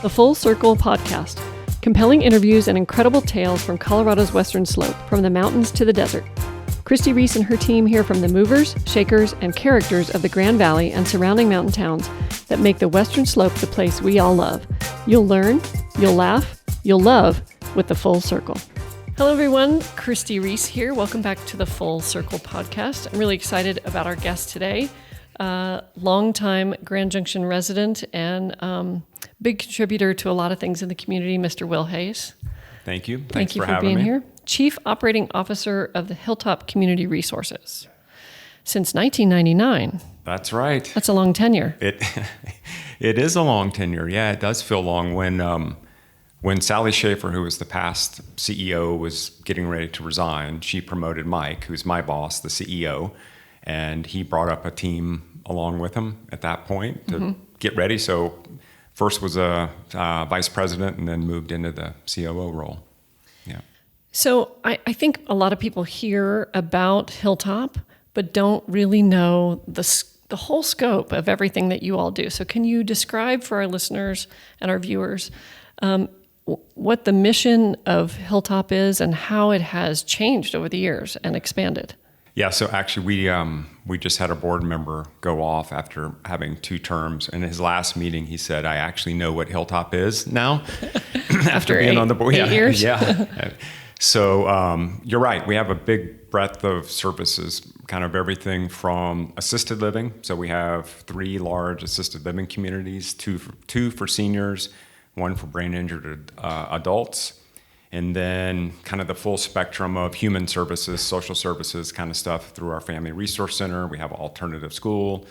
The Full Circle Podcast. Compelling interviews and incredible tales from Colorado's western slope, from the mountains to the desert. Christi, Reece, and her team hear from the movers, shakers, and characters of the Grand Valley and surrounding mountain towns that make the western slope the place we all love. You'll learn, you'll laugh, you'll love with The Full Circle. Hello, everyone. Christi, Reece here. Welcome back to the Full Circle Podcast. I'm really excited about our guest today. Longtime Grand Junction resident and big contributor to a lot of things in the community, Mr. Will Hayes. Thank you. Thank you for being here. Chief Operating Officer of the Hilltop Community Resources since 1999. That's right. That's a long tenure. It is a long tenure. Yeah, it does feel long. When Sally Schaefer, who was the past CEO, was getting ready to resign, she promoted Mike, who's my boss, the CEO, and he brought up a team along with him at that point to get ready. So first was a vice president and then moved into the COO role. Yeah. So I think a lot of people hear about Hilltop, but don't really know the whole scope of everything that you all do. So can you describe for our listeners and our viewers what the mission of Hilltop is and how it has changed over the years and expanded? Yeah, so actually we just had a board member go off after having 2 terms. In his last meeting, he said, "I actually know what Hilltop is now." after being on the board, 8 years. Yeah. So you're right. We have a big breadth of services, kind of everything from assisted living. So we have 3 large assisted living communities, two for seniors, 1 for brain injured adults. And then kind of the full spectrum of human services, social services kind of stuff through our Family Resource Center. We have an alternative school.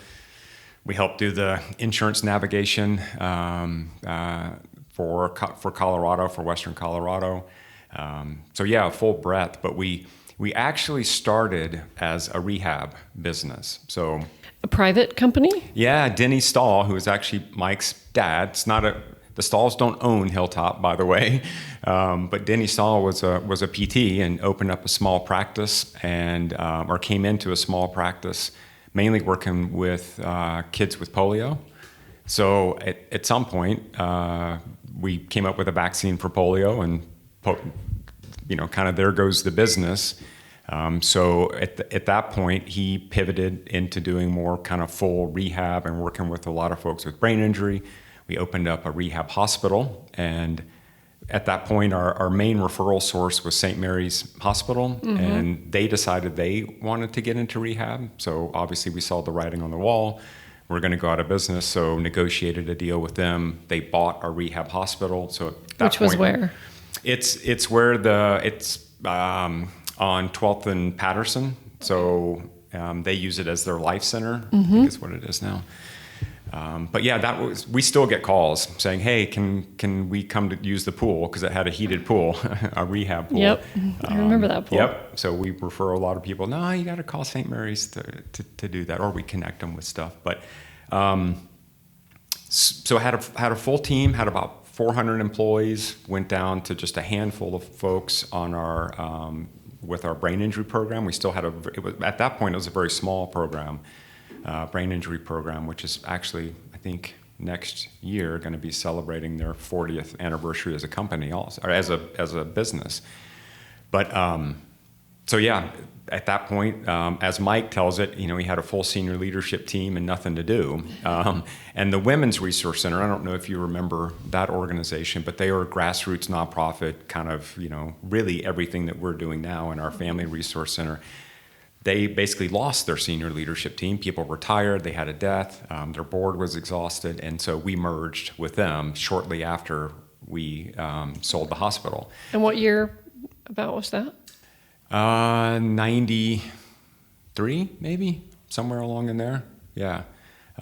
We help do the insurance navigation for Colorado, for Western Colorado. So yeah, full breadth. But we actually started as a rehab business. So a private company? Yeah, Denny Stahl, who is actually Mike's dad. The Stalls don't own Hilltop, by the way, but Denny Stahl was a PT and opened up a small practice or came into a small practice, mainly working with kids with polio. So at some point, we came up with a vaccine for polio, and kind of there goes the business. So at that point, he pivoted into doing more kind of full rehab and working with a lot of folks with brain injury. We opened up a rehab hospital, and at that point, our main referral source was St. Mary's Hospital, and they decided they wanted to get into rehab. So obviously, we saw the writing on the wall. We're going to go out of business, so negotiated a deal with them. They bought our rehab hospital. So at that Which was where? It's where it's on 12th and Patterson. So they use it as their life center. I think is what it is now. But yeah, we still get calls saying, "Hey, can we come to use the pool?" Because it had a heated pool, a rehab pool. Yep, I remember that pool. Yep. So we refer a lot of people. No, you got to call St. Mary's to do that, or we connect them with stuff. But so had a full team, had about 400 employees. Went down to just a handful of folks on our with our brain injury program. We still had at that point it was a very small program. Brain injury program, which is actually, I think, next year going to be celebrating their 40th anniversary as a company, also, or as a business. But so yeah, at that point, as Mike tells it, he had a full senior leadership team and nothing to do. And the Women's Resource Center, I don't know if you remember that organization, but they are a grassroots nonprofit, kind of really everything that we're doing now in our Family Resource Center. They basically lost their senior leadership team. People retired, they had a death, their board was exhausted, and so we merged with them shortly after we sold the hospital. And what year about was that? 93, maybe, somewhere along in there, yeah.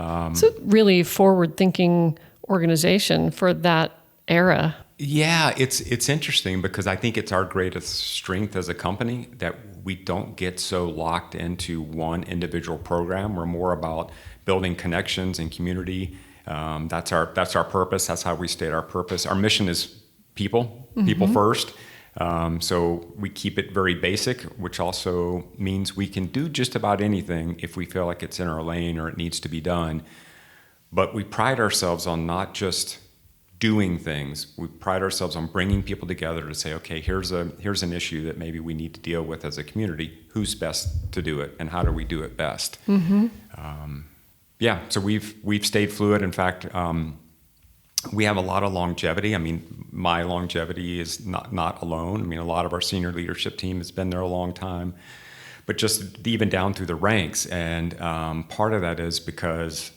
It's a really forward-thinking organization for that era. Yeah, it's interesting because I think it's our greatest strength as a company that we don't get so locked into one individual program. We're more about building connections and community. That's our purpose. That's how we state our purpose. Our mission is people first. So we keep it very basic, which also means we can do just about anything if we feel like it's in our lane or it needs to be done. But we pride ourselves on not just doing things. We pride ourselves on bringing people together to say, okay, here's an issue that maybe we need to deal with as a community. Who's best to do it, and how do we do it best? So we've stayed fluid. In fact, we have a lot of longevity. I mean, my longevity is not alone. I mean, a lot of our senior leadership team has been there a long time, but just even down through the ranks. And part of that is because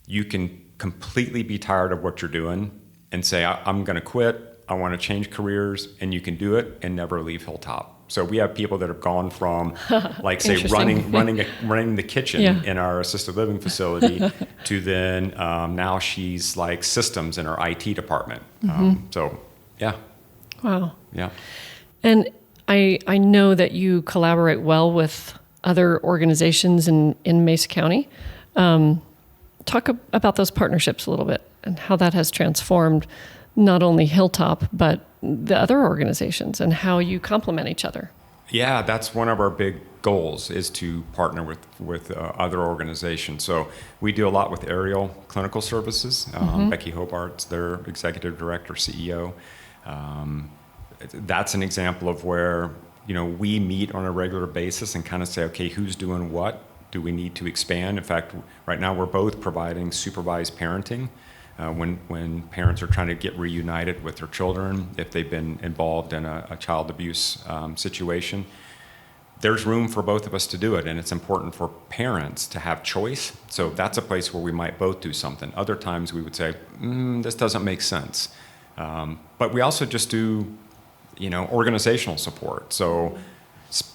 you can completely be tired of what you're doing and say, I'm going to quit. I want to change careers, and you can do it and never leave Hilltop. So we have people that have gone from, like, say, running the kitchen in our assisted living facility to then now she's like systems in our IT department. Wow. Yeah. And I know that you collaborate well with other organizations in Mesa County. Talk about those partnerships a little bit and how that has transformed not only Hilltop, but the other organizations, and how you complement each other. Yeah, that's one of our big goals, is to partner with other organizations. So we do a lot with Aerial Clinical Services. Becky Hobart's their executive director, CEO. That's an example of where, we meet on a regular basis and kind of say, okay, who's doing what? Do we need to expand? In fact, right now we're both providing supervised parenting. When parents are trying to get reunited with their children, if they've been involved in a child abuse situation, there's room for both of us to do it, and it's important for parents to have choice. So that's a place where we might both do something. Other times we would say, this doesn't make sense. But we also just do, organizational support. So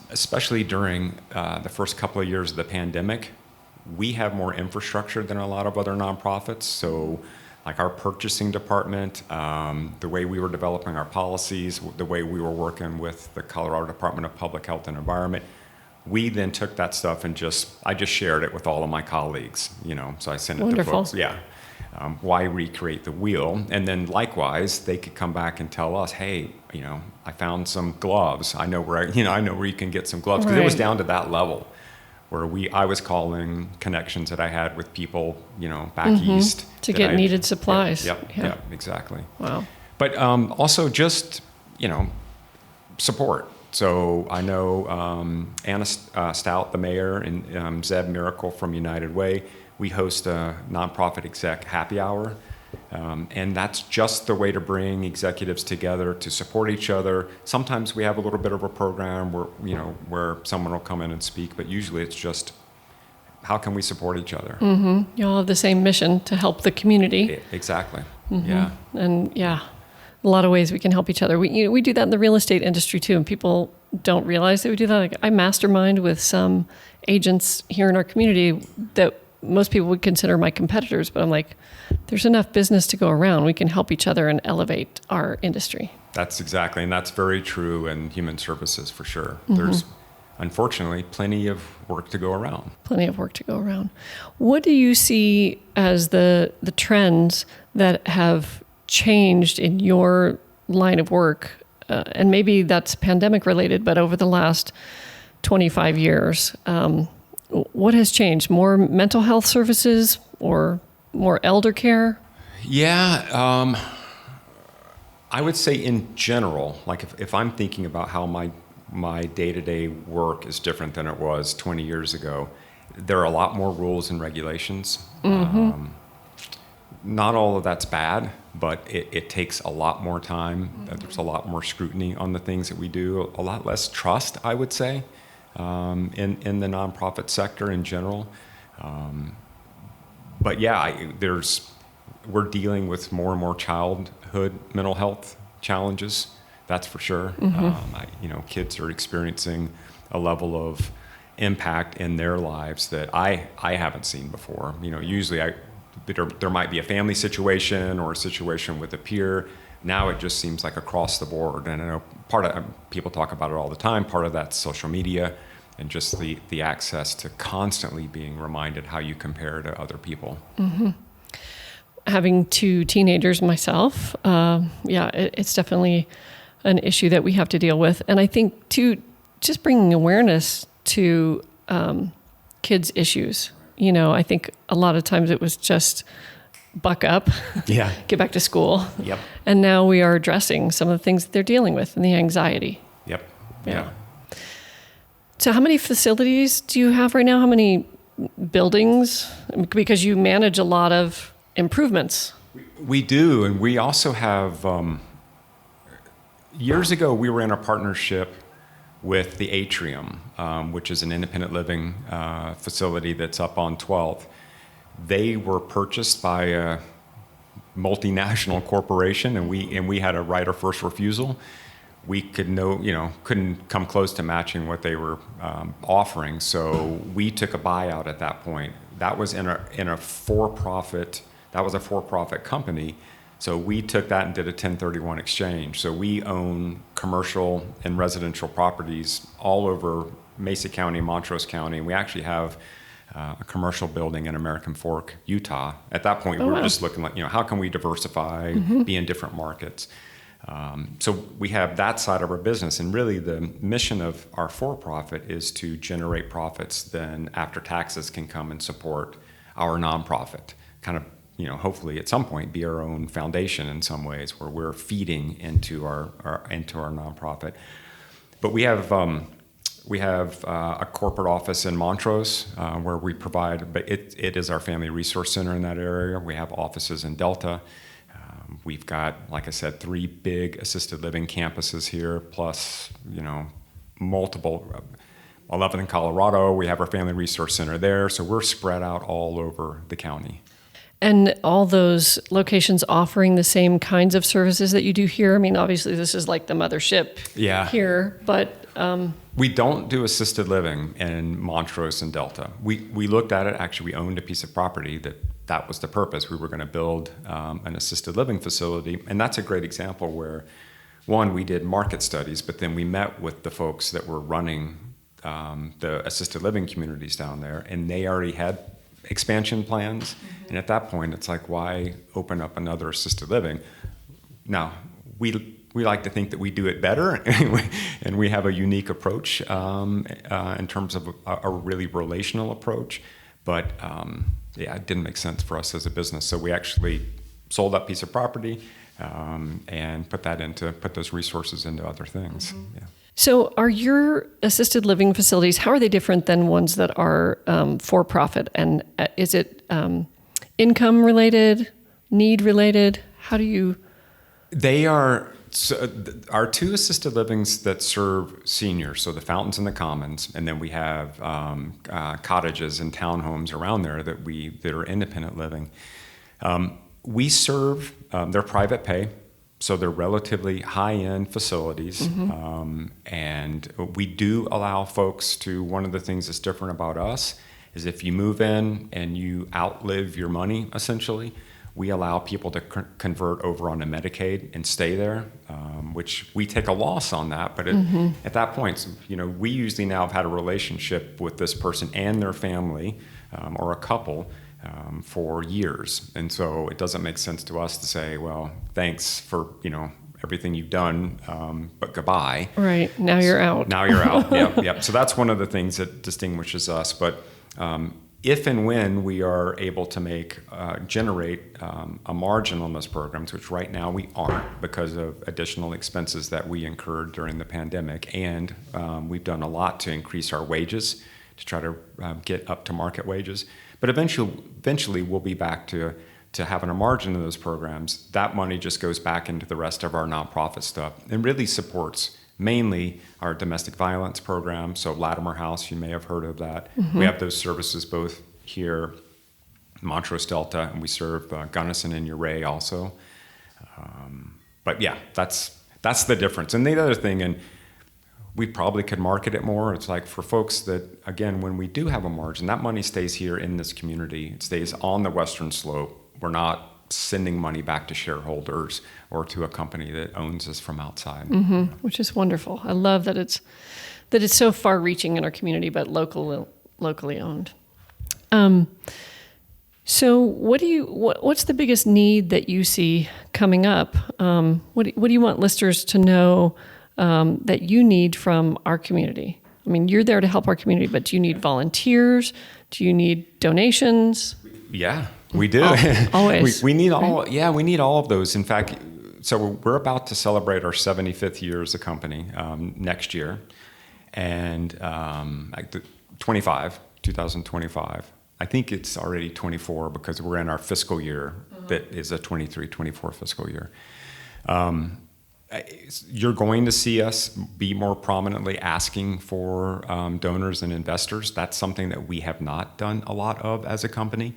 especially during the first couple of years of the pandemic, we have more infrastructure than a lot of other nonprofits. So like our purchasing department, the way we were developing our policies, the way we were working with the Colorado Department of Public Health and Environment, we then took that stuff and I just shared it with all of my colleagues, so I sent it to folks. Yeah. Why recreate the wheel? And then likewise, they could come back and tell us, hey, I found some gloves. I know where you can get some gloves. Because it was down to that level where I was calling connections that I had with people, back east. To get needed supplies. Yep, exactly. Wow. But also just, support. So I know Anna Stout, the mayor, and Zeb Miracle from United Way, we host a nonprofit exec happy hour. And that's just the way to bring executives together to support each other. Sometimes we have a little bit of a program where someone will come in and speak, but usually it's just, how can we support each other? You all have the same mission to help the community. Exactly. Yeah. And a lot of ways we can help each other. We do that in the real estate industry too, and people don't realize that we do that. Like, I mastermind with some agents here in our community that most people would consider my competitors, but I'm like, there's enough business to go around. We can help each other and elevate our industry. That's exactly, and that's very true in human services for sure. There's, unfortunately, plenty of work to go around. Plenty of work to go around. What do you see as the trends that have changed in your line of work? And maybe that's pandemic related, but over the last 25 years, what has changed? More mental health services or more elder care? Yeah, I would say in general, like if I'm thinking about how my day-to-day work is different than it was 20 years ago, there are a lot more rules and regulations. Not all of that's bad, but it takes a lot more time. There's a lot more scrutiny on the things that we do, a lot less trust, I would say. In the nonprofit sector in general. But we're dealing with more and more childhood mental health challenges, that's for sure. Kids are experiencing a level of impact in their lives that I haven't seen before. Usually there might be a family situation or a situation with a peer. Now it just seems like across the board. And I know people talk about it all the time. Part of that's social media and just the access to constantly being reminded how you compare to other people. Having two teenagers myself, it's definitely an issue that we have to deal with. And I think too, just bringing awareness to kids' issues. I think a lot of times it was just buck up, Yeah. get back to school. Yep. And now we are addressing some of the things that they're dealing with and the anxiety. Yep. Yeah. So how many facilities do you have right now? How many buildings? Because you manage a lot of improvements. We do, and we also have, years ago we were in a partnership with the Atrium, which is an independent living facility that's up on 12th. They were purchased by a multinational corporation, and we had a right of first refusal. We couldn't come close to matching what they were offering, so we took a buyout at that point. That was in a for-profit. That was a for-profit company, so we took that and did a 1031 exchange. So we own commercial and residential properties all over Mesa County, Montrose County, and we actually have a commercial building in American Fork, Utah. At that point, we were just looking like, how can we diversify, be in different markets? So we have that side of our business, and really the mission of our for-profit is to generate profits then after taxes can come and support our nonprofit, kind of, hopefully at some point be our own foundation in some ways where we're feeding into our nonprofit. But we have a corporate office in Montrose where we provide, but it is our family resource center in that area. We have offices in Delta. We've got, like I said, 3 big assisted living campuses here, plus, multiple, 11 in Colorado. We have our family resource center there. So we're spread out all over the county. And all those locations offering the same kinds of services that you do here? I mean, obviously this is like the mothership here, but... We don't do assisted living in Montrose and Delta. We looked at it. Actually, we owned a piece of property that was the purpose. We were going to build an assisted living facility. And that's a great example where, one, we did market studies, but then we met with the folks that were running the assisted living communities down there, and they already had expansion plans. And at that point, it's like, why open up another assisted living? Now, we like to think that we do it better, and we have a unique approach in terms of a really relational approach. But it didn't make sense for us as a business. So we actually sold that piece of property and put those resources into other things. Mm-hmm. Yeah. So are your assisted living facilities, how are they different than ones that are for-profit? And is it income related, need related? How do you... They are... So our 2 assisted livings that serve seniors, so the Fountains and the Commons, and then we have cottages and townhomes around there that are independent living. We serve, they're private pay, so they're relatively high-end facilities, and we do allow folks to, one of the things that's different about us is if you move in and you outlive your money, essentially, we allow people to convert over onto Medicaid and stay there, which we take a loss on that. But at that point, we usually now have had a relationship with this person and their family or a couple for years. And so it doesn't make sense to us to say, well, thanks for, everything you've done, but goodbye. Right. Now you're out. Now you're out. Yep. So that's one of the things that distinguishes us. But if and when we are able to generate a margin on those programs, which right now we aren't because of additional expenses that we incurred during the pandemic, and we've done a lot to increase our wages to try to get up to market wages. But eventually we'll be back to having a margin in those programs. That money just goes back into the rest of our nonprofit stuff and really supports mainly our domestic violence program. So Latimer House, you may have heard of that. We have those services both here, Montrose Delta, and we serve Gunnison and Uray also. But yeah, that's the difference. And the other thing, and we probably could market it more, it's like for folks that, again, when we do have a margin, that money stays here in this community. It stays on the Western Slope. We're not sending money back to shareholders or to a company that owns us from outside. Which is wonderful. I love that it's so far-reaching in our community, but locally owned. So what's the biggest need that you see coming up? What do you want listeners to know that you need from our community? I mean, you're there to help our community, but do you need volunteers? Do you need donations? Yeah, we do. Always. we need all. Yeah, we need all of those. In fact, so we're about to celebrate our 75th year as a company next year, and 2025. I think it's already 24 because we're in our fiscal year that is a 23-24 fiscal year. You're going to see us be more prominently asking for donors and investors. That's something that we have not done a lot of as a company.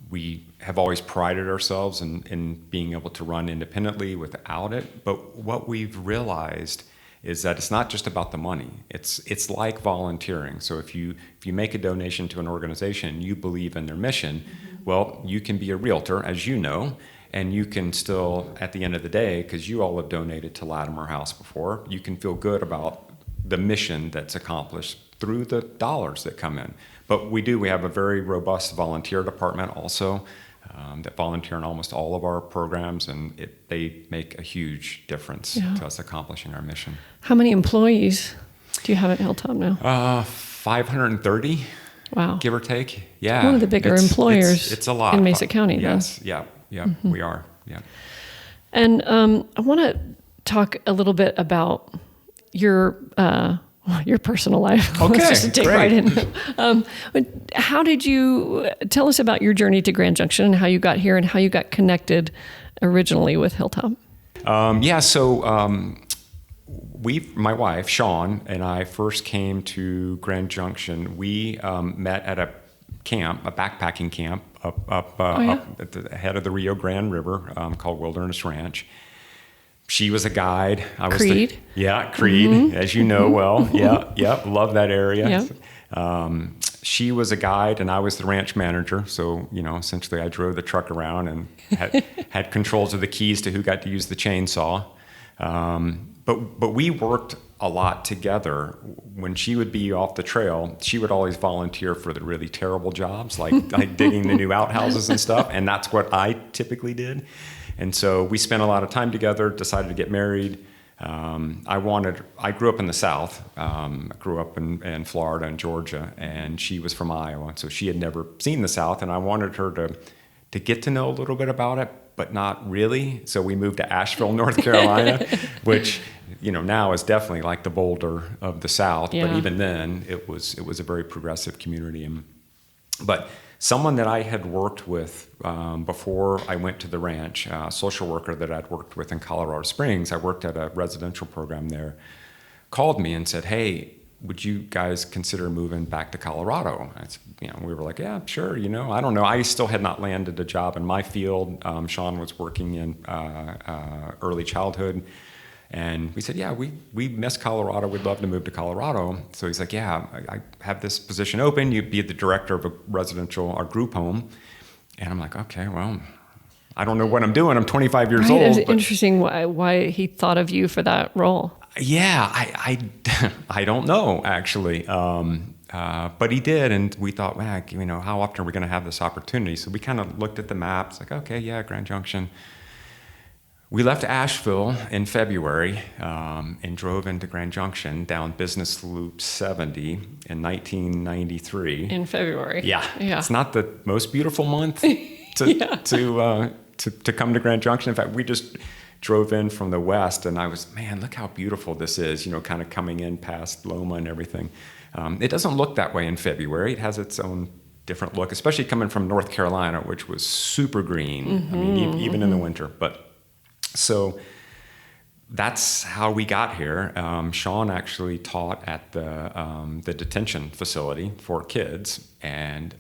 We have always prided ourselves in being able to run independently without it. But what we've realized is that it's not just about the money. It's like volunteering. So if you make a donation to an organization, you believe in their mission, well, you can be a realtor, as you know, and you can still, at the end of the day, because you all have donated to Latimer House before, you can feel good about the mission that's accomplished through the dollars that come in. But we have a very robust volunteer department also that volunteer in almost all of our programs, and they make a huge difference to us accomplishing our mission. How many employees do you have at Hilltop now? 530, wow, give or take. Yeah, one of the bigger employers. It's a lot in Mesa County. Yes, we are. Yeah, and I want to talk a little bit about your personal life. Okay, let's just dig great. right in. How did you tell us about your journey to Grand Junction and how you got here and how you got connected originally with Hilltop? My wife Shawn and I first came to Grand Junction. We met at a backpacking camp up at the head of the Rio Grande River called Wilderness Ranch. She was a guide. I was Creed. Creed, as you know well. Yeah, love that area. Yep. She was a guide, and I was the ranch manager. So, essentially I drove the truck around and had controls of the keys to who got to use the chainsaw. But we worked a lot together. When she would be off the trail, she would always volunteer for the really terrible jobs, like digging the new outhouses and stuff, and that's what I typically did. And so we spent a lot of time together, decided to get married. I grew up in the South. I grew up in Florida and Georgia, and she was from Iowa. So she had never seen the South, and I wanted her to get to know a little bit about it, but not really. So we moved to Asheville, North Carolina, which, now is definitely like the Boulder of the South. Yeah. But even then, it was a very progressive community. But someone that I had worked with before I went to the ranch, a social worker that I'd worked with in Colorado Springs, I worked at a residential program there, called me and said, "Hey, would you guys consider moving back to Colorado?" We were like, "Yeah, sure." I don't know. I still had not landed a job in my field. Shawn was working in early childhood. And we said, "Yeah, we miss Colorado. We'd love to move to Colorado." So he's like, "Yeah, I have this position open. You'd be the director of a residential or group home." And I'm like, "Okay, well, I don't know what I'm doing. I'm 25 years old." It's interesting why he thought of you for that role. Yeah, I don't know, actually. But he did, and we thought, well, how often are we going to have this opportunity? So we kind of looked at the maps, like, okay, yeah, Grand Junction. We left Asheville in February and drove into Grand Junction down Business Loop 70 in 1993. In February. Yeah. It's not the most beautiful month to come to Grand Junction. In fact, we just drove in from the west, and I was, man, look how beautiful this is, kind of coming in past Loma and everything. It doesn't look that way in February. It has its own different look, especially coming from North Carolina, which was super green. Mm-hmm, I mean, even in the winter. So that's how we got here. Shawn actually taught at the detention facility for kids and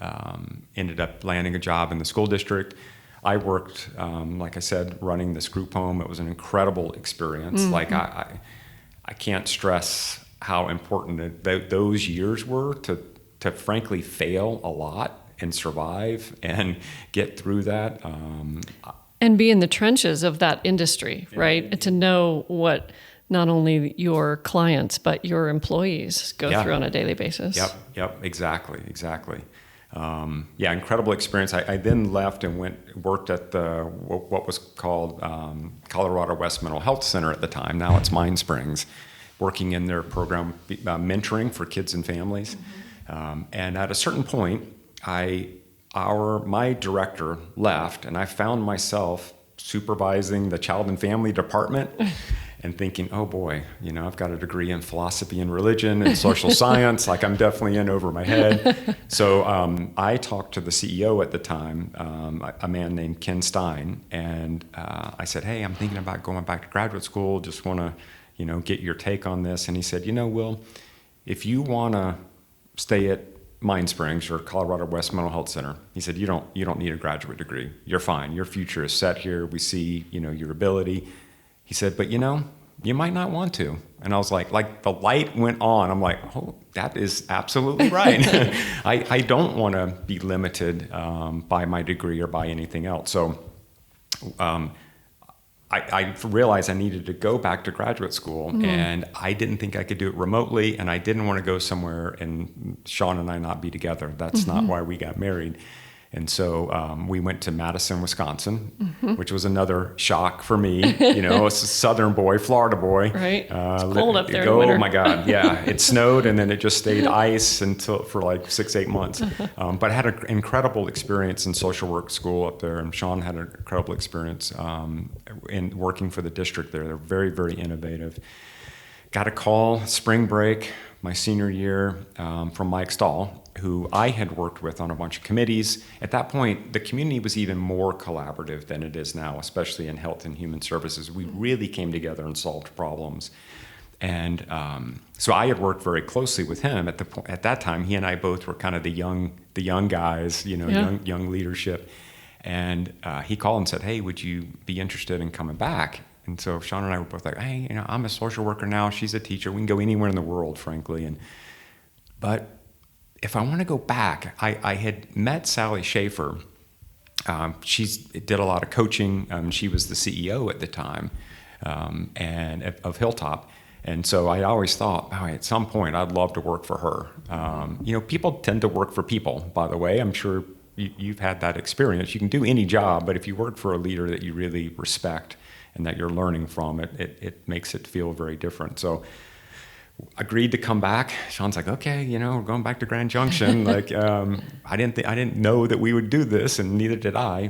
ended up landing a job in the school district. I worked, like I said, running this group home. It was an incredible experience. Mm-hmm. Like I can't stress how important those years were to frankly fail a lot and survive and get through that. And be in the trenches of that industry, right? And to know what not only your clients, but your employees go through on a daily basis. Yep, exactly. Incredible experience. I then left and worked at what was called Colorado West Mental Health Center at the time. Now it's Mind Springs, working in their program, mentoring for kids and families. Mm-hmm. And at a certain point, I my director left, and I found myself supervising the child and family department and thinking, oh boy, I've got a degree in philosophy and religion and social science. Like, I'm definitely in over my head. So I talked to the CEO at the time, a man named Ken Stein, and I said, hey, I'm thinking about going back to graduate school. Just want to, get your take on this. And he said, Will, if you want to stay at Mind Springs or Colorado West Mental Health Center, he said, you don't need a graduate degree. You're fine. Your future is set here. We see, your ability. He said, but you might not want to. And I was like the light went on. I'm like, oh, that is absolutely right. I don't want to be limited by my degree or by anything else. So I realized I needed to go back to graduate school, and I didn't think I could do it remotely, and I didn't want to go somewhere and Sean and I not be together. That's not why we got married. And so we went to Madison, Wisconsin, which was another shock for me. A southern boy, Florida boy. Right. It's cold up there in the winter. Oh my God. Yeah. It snowed, and then it just stayed ice for like 6-8 months. But I had an incredible experience in social work school up there. And Sean had an incredible experience in working for the district there. They're very, very innovative. Got a call, spring break, my senior year, from Mike Stahl, who I had worked with on a bunch of committees. At that point, the community was even more collaborative than it is now, especially in health and human services. We really came together and solved problems. And so I had worked very closely with him at that time. He and I both were kind of the young guys, young leadership. And he called and said, hey, would you be interested in coming back? And so Sean and I were both like, hey, I'm a social worker now. She's a teacher. We can go anywhere in the world, frankly. But if I want to go back, I had met Sally Schaefer. She did a lot of coaching. She was the CEO at the time and of Hilltop. And so I always thought, at some point, I'd love to work for her. People tend to work for people, by the way. I'm sure you've had that experience. You can do any job, but if you work for a leader that you really respect and that you're learning from, it makes it feel very different. So agreed to come back. Sean's like, okay, we're going back to Grand Junction. I didn't know that we would do this, and neither did I.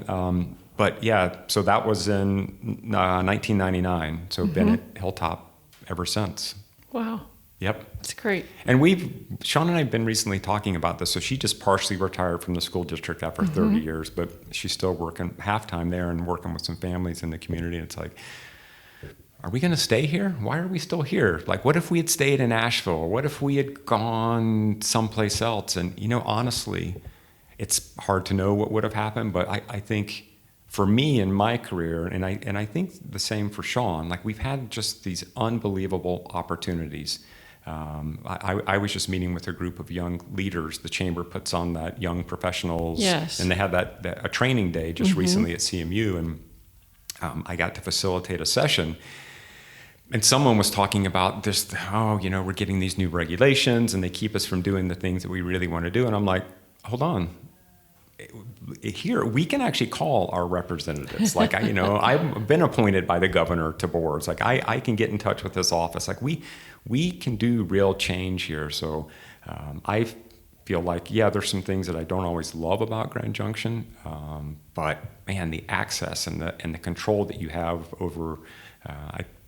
But yeah, so that was in 1999. So been at Hilltop ever since. Wow. Yep. That's great. And Sean and I have been recently talking about this. So she just partially retired from the school district after 30 years, but she's still working half-time there and working with some families in the community. And it's like, are we going to stay here? Why are we still here? Like, what if we had stayed in Asheville? What if we had gone someplace else? And, honestly, it's hard to know what would have happened, but I think for me in my career, and I think the same for Sean, like, we've had just these unbelievable opportunities. I was just meeting with a group of young leaders. The chamber puts on that young professionals, yes. And they had a training day just recently at CMU, and I got to facilitate a session. And someone was talking about this, we're getting these new regulations and they keep us from doing the things that we really want to do. And I'm like, hold on. Here, we can actually call our representatives. Like, I've been appointed by the governor to boards. Like, I can get in touch with this office. Like, we can do real change here. So I feel like, there's some things that I don't always love about Grand Junction. But, man, the access and the control that you have over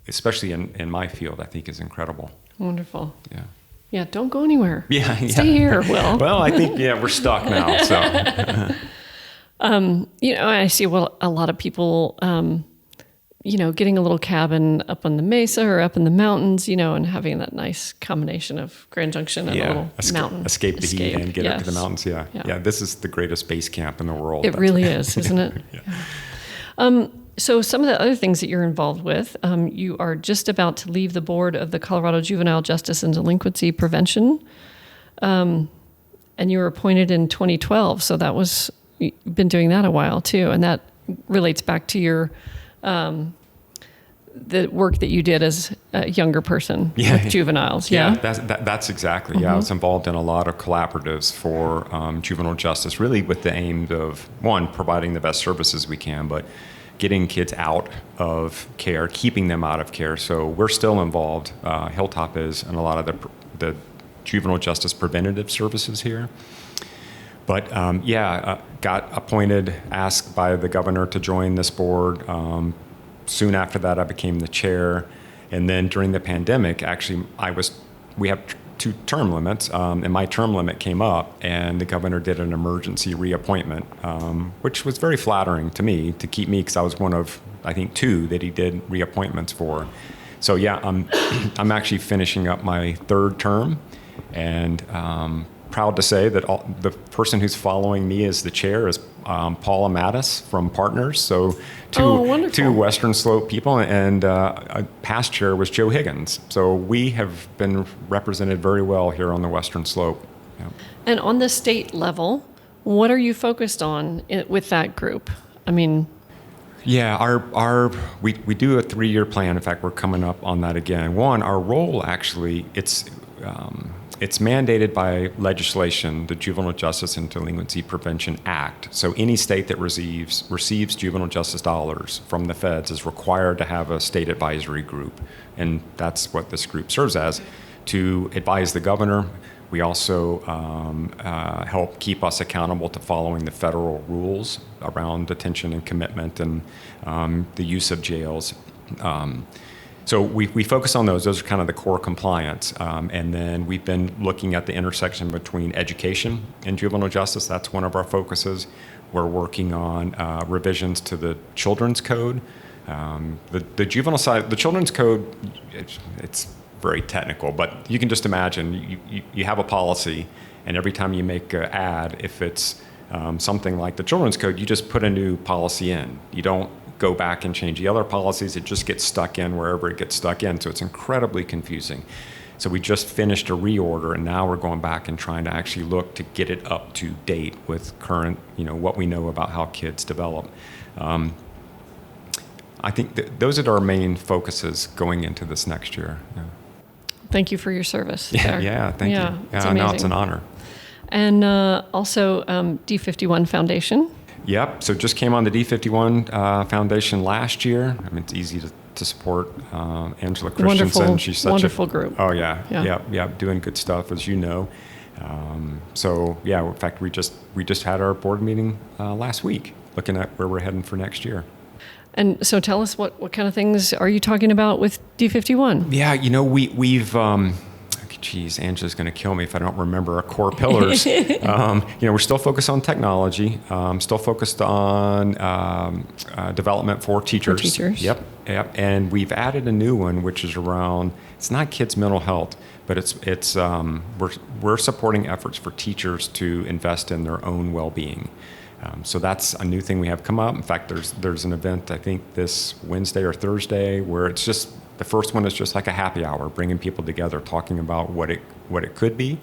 especially in my field, I think is incredible. Wonderful. Yeah. Yeah, don't go anywhere. Yeah. Stay here, Will. Well, I think, we're stuck now, so. I see a lot of people, getting a little cabin up on the mesa or up in the mountains, and having that nice combination of Grand Junction and a little mountain. Escape the heat and get up to the mountains, Yeah, this is the greatest base camp in the world. It really is, isn't it? Yeah. So some of the other things that you're involved with, you are just about to leave the board of the Colorado Juvenile Justice and Delinquency Prevention, and you were appointed in 2012. So you've been doing that a while too, and that relates back to your the work that you did as a younger person with juveniles. Yeah, that's exactly. Yeah, I was involved in a lot of collaboratives for juvenile justice, really with the aim of, one, providing the best services we can, but getting kids out of care, keeping them out of care. So we're still involved. Hilltop is in a lot of the juvenile justice preventative services here. But got appointed, asked by the governor to join this board. Soon after that, I became the chair. And then during the pandemic, actually, we have 2 term limits, and my term limit came up, and the governor did an emergency reappointment, which was very flattering to me to keep me, because I was one of, I think, 2 that he did reappointments for. So yeah, I'm actually finishing up my 3rd term, and proud to say that the person who's following me as the chair is Paula Mattis from Partners. So two Western Slope people, and a past chair was Joe Higgins. So we have been represented very well here on the Western Slope. Yeah. And on the state level, what are you focused on with that group? I mean... Yeah, we do a 3-year plan. In fact, we're coming up on that again. One, our role actually, it's mandated by legislation, the Juvenile Justice and Delinquency Prevention Act. So any state that receives juvenile justice dollars from the feds is required to have a state advisory group. And that's what this group serves as, to advise the governor. We also help keep us accountable to following the federal rules around detention and commitment and the use of jails. So we focus on those. Those are kind of the core compliance. And then we've been looking at the intersection between education and juvenile justice. That's one of our focuses. We're working on revisions to the children's code. The juvenile side, the children's code, it's very technical, but you can just imagine you have a policy, and every time you make an ad, if it's something like the children's code, you just put a new policy in. You don't go back and change the other policies. It just gets stuck in wherever it gets stuck in. So it's incredibly confusing. So we just finished a reorder, and now we're going back and trying to actually look to get it up to date with current, what we know about how kids develop. I think those are our main focuses going into this next year. Yeah. Thank you for your service. Yeah, thank you. Yeah, no, it's an honor. And also D51 Foundation. Yep, so just came on the D51 Foundation last year. I mean, it's easy to support Angela Christensen. She's such wonderful group. Oh, yeah, doing good stuff, as you know. So, yeah, in fact, we just had our board meeting last week, looking at where we're heading for next year. And so tell us what kind of things are you talking about with D51? Yeah, we've, geez, Angela's going to kill me if I don't remember our core pillars. We're still focused on technology, still focused on development for teachers. For teachers. Yep. And we've added a new one, which is around, it's not kids' mental health, but we're supporting efforts for teachers to invest in their own well-being. So that's a new thing we have come up. In fact, there's an event, I think this Wednesday or Thursday, where it's just, the first one is just like a happy hour, bringing people together, talking about what it could be.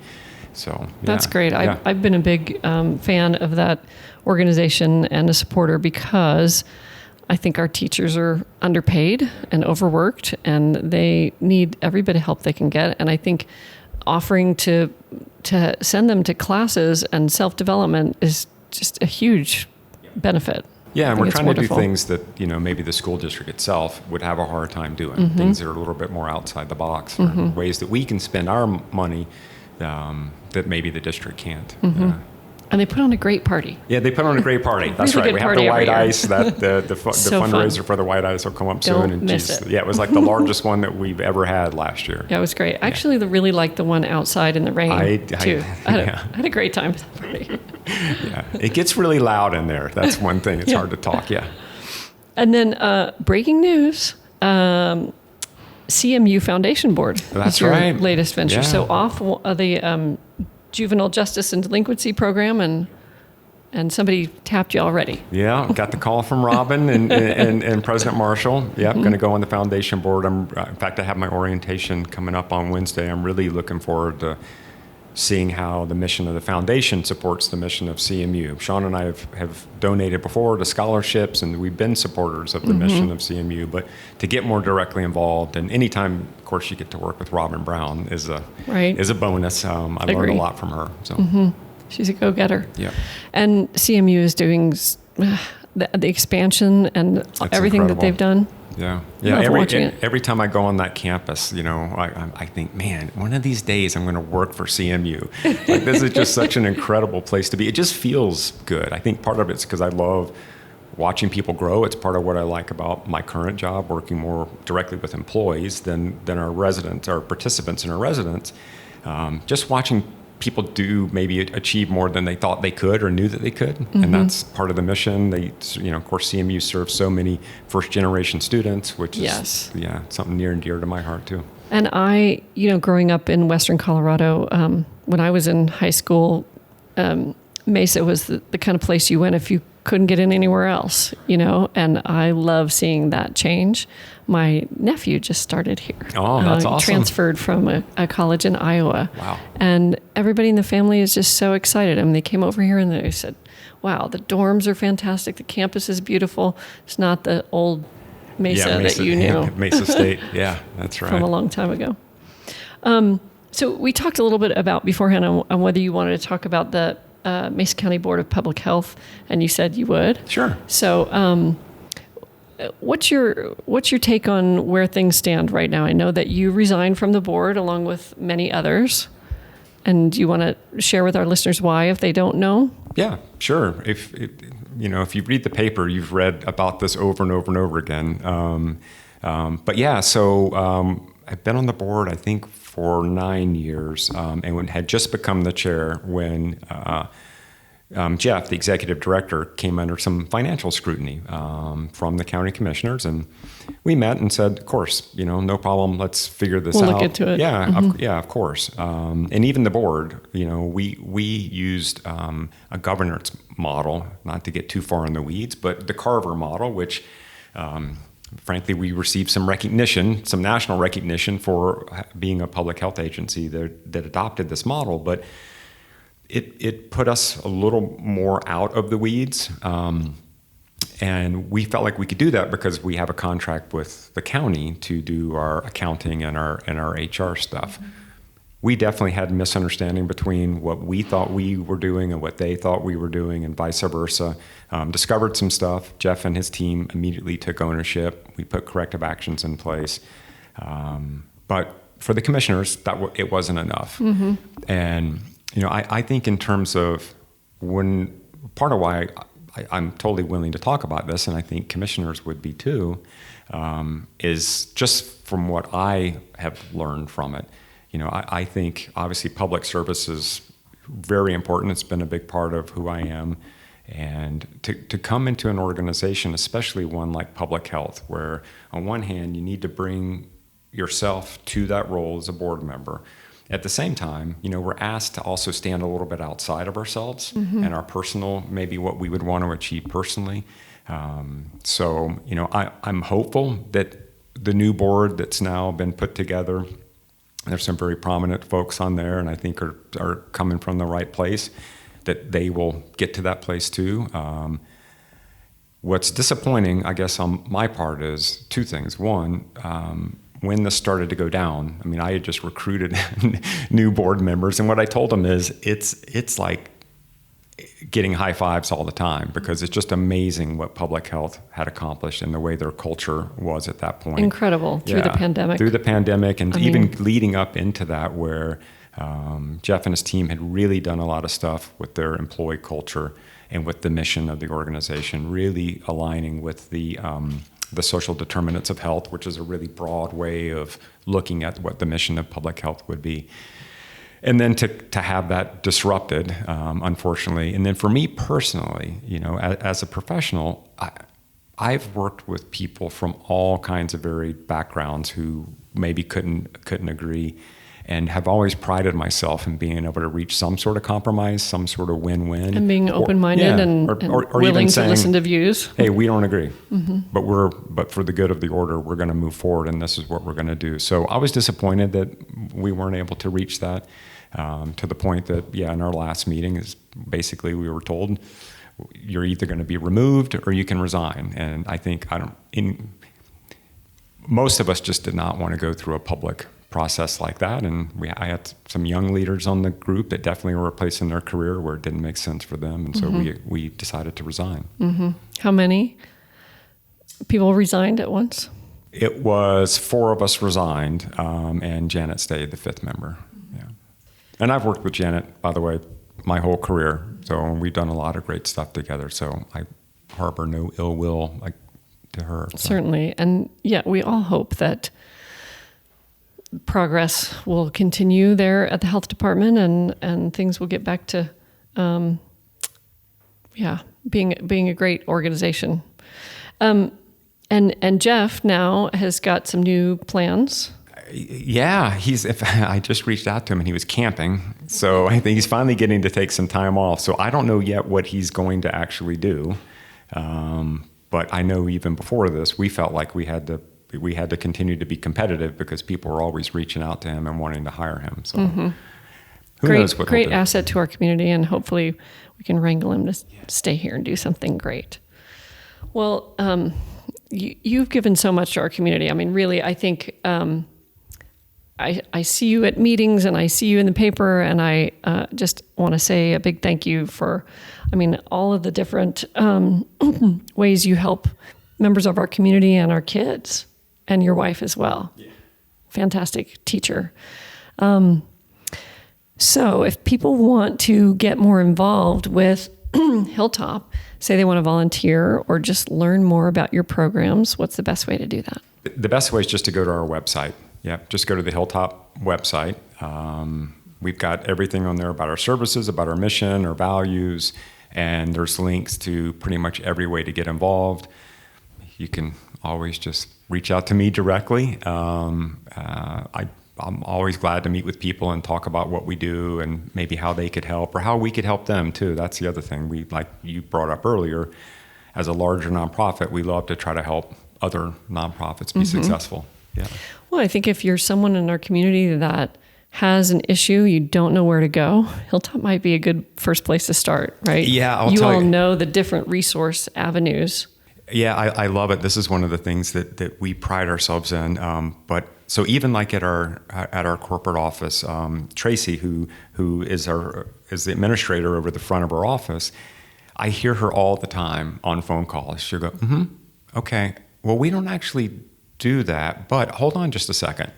So yeah. That's great. I've been a big fan of that organization and a supporter, because I think our teachers are underpaid and overworked, and they need every bit of help they can get. And I think offering to send them to classes and self-development is just a huge benefit. Yeah, and we're trying to do things that, maybe the school district itself would have a hard time doing. Mm-hmm. Things that are a little bit more outside the box, or mm-hmm. ways that we can spend our money that maybe the district can't. Mm-hmm. And they put on a great party. Yeah, they put on a great party. That's really right. We have the white ice. That the so fundraiser fun. For the white ice will come up Don't soon. And miss it. Yeah, it was like the largest one that we've ever had last year. Yeah, it was great. I actually really liked the one outside in the rain too. I had a great time at the party. Yeah, it gets really loud in there. That's one thing. It's hard to talk. Yeah. And then breaking news. CMU Foundation Board. That's your right. Latest venture. Yeah. So off the Juvenile Justice and Delinquency Program, and somebody tapped you already. Yeah, got the call from Robin and President Marshall. Yeah, I'm going to go on the foundation board. In fact, I have my orientation coming up on Wednesday. I'm really looking forward to seeing how the mission of the foundation supports the mission of CMU. Sean and I have donated before to scholarships, and we've been supporters of the mm-hmm. mission of CMU, but to get more directly involved, and anytime, of course, you get to work with Robin Brown is a bonus. I learned a lot from her. So. Mm-hmm. She's a go-getter. Yeah. And CMU is doing the expansion and That's everything incredible. That they've done. Yeah. I love watching it. Every time I go on that campus, I think, man, one of these days I'm going to work for CMU. Like, this is just such an incredible place to be. It just feels good. I think part of it's because I love watching people grow. It's part of what I like about my current job, working more directly with employees than our residents, our participants and our residents. Just watching people do maybe achieve more than they thought they could or knew that they could. And that's part of the mission. Of course, CMU serves so many first generation students, which is something near and dear to my heart too. And I, growing up in Western Colorado, when I was in high school, Mesa was the kind of place you went if you couldn't get in anywhere else, and I love seeing that change. My nephew just started here. Oh, that's awesome. Transferred from a college in Iowa. Wow. And everybody in the family is just so excited. I mean, they came over here and they said, wow, the dorms are fantastic. The campus is beautiful. It's not the old Mesa that you knew. Mesa State. Yeah, that's right. From a long time ago. So we talked a little bit about beforehand on whether you wanted to talk about the Mesa County Board of Public Health, and you said you would. Sure. So, what's your take on where things stand right now? I know that you resigned from the board along with many others, and you want to share with our listeners why, if they don't know. Yeah, sure. If you read the paper, you've read about this over and over and over again. So I've been on the board, I think, for 9 years, and had just become the chair when Jeff, the executive director, came under some financial scrutiny from the county commissioners, and we met and said, of course, no problem, let's figure this out. We'll look into it. Yeah, of course. And even the board, we used a governance model, not to get too far in the weeds, but the Carver model, which frankly, we received some recognition, some national recognition for being a public health agency that adopted this model, but it put us a little more out of the weeds. And we felt like we could do that because we have a contract with the county to do our accounting and our HR stuff. We definitely had a misunderstanding between what we thought we were doing and what they thought we were doing, and vice versa. Discovered some stuff. Jeff and his team immediately took ownership. We put corrective actions in place. But for the commissioners, it wasn't enough. And I think in terms of part of why I'm totally willing to talk about this, and I think commissioners would be too, is just from what I have learned from it. I think obviously public service is very important. It's been a big part of who I am. And to come into an organization, especially one like public health, where on one hand you need to bring yourself to that role as a board member. At the same time, we're asked to also stand a little bit outside of ourselves and our personal, maybe what we would want to achieve personally. So I'm hopeful that the new board that's now been put together, there's some very prominent folks on there, and I think are coming from the right place, that they will get to that place too. What's disappointing, I guess, on my part is two things. One, when this started to go down, I had just recruited new board members, and what I told them is it's like getting high fives all the time, because it's just amazing what public health had accomplished and the way their culture was at that point. Incredible. Through the pandemic. Through the pandemic, and even leading up into that, where Jeff and his team had really done a lot of stuff with their employee culture and with the mission of the organization, really aligning with the social determinants of health, which is a really broad way of looking at what the mission of public health would be. And then to have that disrupted, unfortunately. And then for me personally, as a professional, I've worked with people from all kinds of varied backgrounds who maybe couldn't agree, and have always prided myself in being able to reach some sort of compromise, some sort of win-win. And being open-minded and willing to listen to views. Hey, we don't agree, but for the good of the order, we're going to move forward, and this is what we're going to do. So I was disappointed that we weren't able to reach that, to the point that, in our last meeting, is basically we were told, you're either going to be removed or you can resign. And I think most of us just did not want to go through a public process like that, and I had some young leaders on the group that definitely were replacing their career where it didn't make sense for them, and so we decided to resign. How many people resigned at once? It was 4 of us resigned, and Janet stayed, the 5th member. Yeah. And I've worked with Janet, by the way, my whole career. So we've done a lot of great stuff together. So I harbor no ill will to her. So. Certainly. And yeah, we all hope that progress will continue there at the health department and things will get back to, being a great organization. And Jeff now has got some new plans. Yeah, I just reached out to him and he was camping. So I think he's finally getting to take some time off. So I don't know yet what he's going to actually do. But I know even before this, we felt like we had to continue to be competitive because people were always reaching out to him and wanting to hire him. So who knows what great asset to our community, and hopefully we can wrangle him to stay here and do something great. Well, you've given so much to our community. I mean, really, I think I see you at meetings and I see you in the paper, and I just want to say a big thank you for, all of the different ways you help members of our community and our kids, and your wife as well. Yeah. Fantastic teacher. So if people want to get more involved with Hilltop, say they want to volunteer or just learn more about your programs, what's the best way to do that? The best way is just to go to our website. Yeah, just go to the Hilltop website. We've got everything on there about our services, about our mission, our values, and there's links to pretty much every way to get involved. You can always just reach out to me directly. I'm always glad to meet with people and talk about what we do and maybe how they could help or how we could help them too. That's the other thing. We, like you brought up earlier, as a larger nonprofit, we love to try to help other nonprofits be successful. Yeah. Well, I think if you're someone in our community that has an issue, you don't know where to go, Hilltop might be a good first place to start, right? Yeah, you all know the different resource avenues. Yeah, I love it. This is one of the things that we pride ourselves in. But so even like at our corporate office, Tracy, who is the administrator over the front of our office, I hear her all the time on phone calls. She'll go, okay, well, we don't actually do that, but hold on just a second.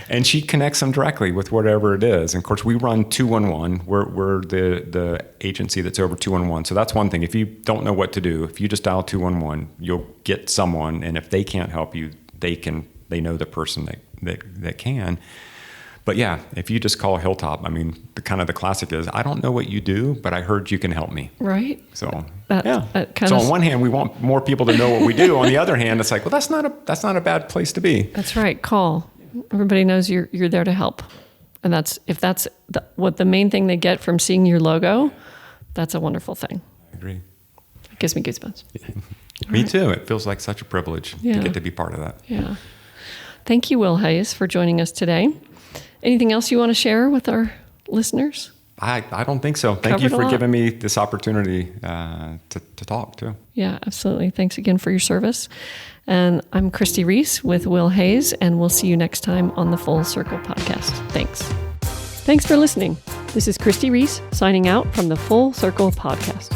And she connects them directly with whatever it is. And of course, we run 211. We're the agency that's over 211. So that's one thing. If you don't know what to do, if you just dial 211, you'll get someone. And if they can't help you, they know the person that can. But yeah, if you just call Hilltop, the classic is, I don't know what you do, but I heard you can help me. Right. So So on one hand, we want more people to know what we do. On the other hand, it's like, well, that's not a bad place to be. That's right. Call. Everybody knows you're there to help. And if that's what the main thing they get from seeing your logo, that's a wonderful thing. I agree. It gives me goosebumps. Me too. It feels like such a privilege to get to be part of that. Yeah. Thank you, Will Hayes, for joining us today. Anything else you want to share with our listeners? I don't think so. Thank you for giving me this opportunity to talk too. Yeah, absolutely. Thanks again for your service. And I'm Christi Reece with Will Hayes, and we'll see you next time on the Full Circle podcast. Thanks. Thanks for listening. This is Christi Reece signing out from the Full Circle podcast.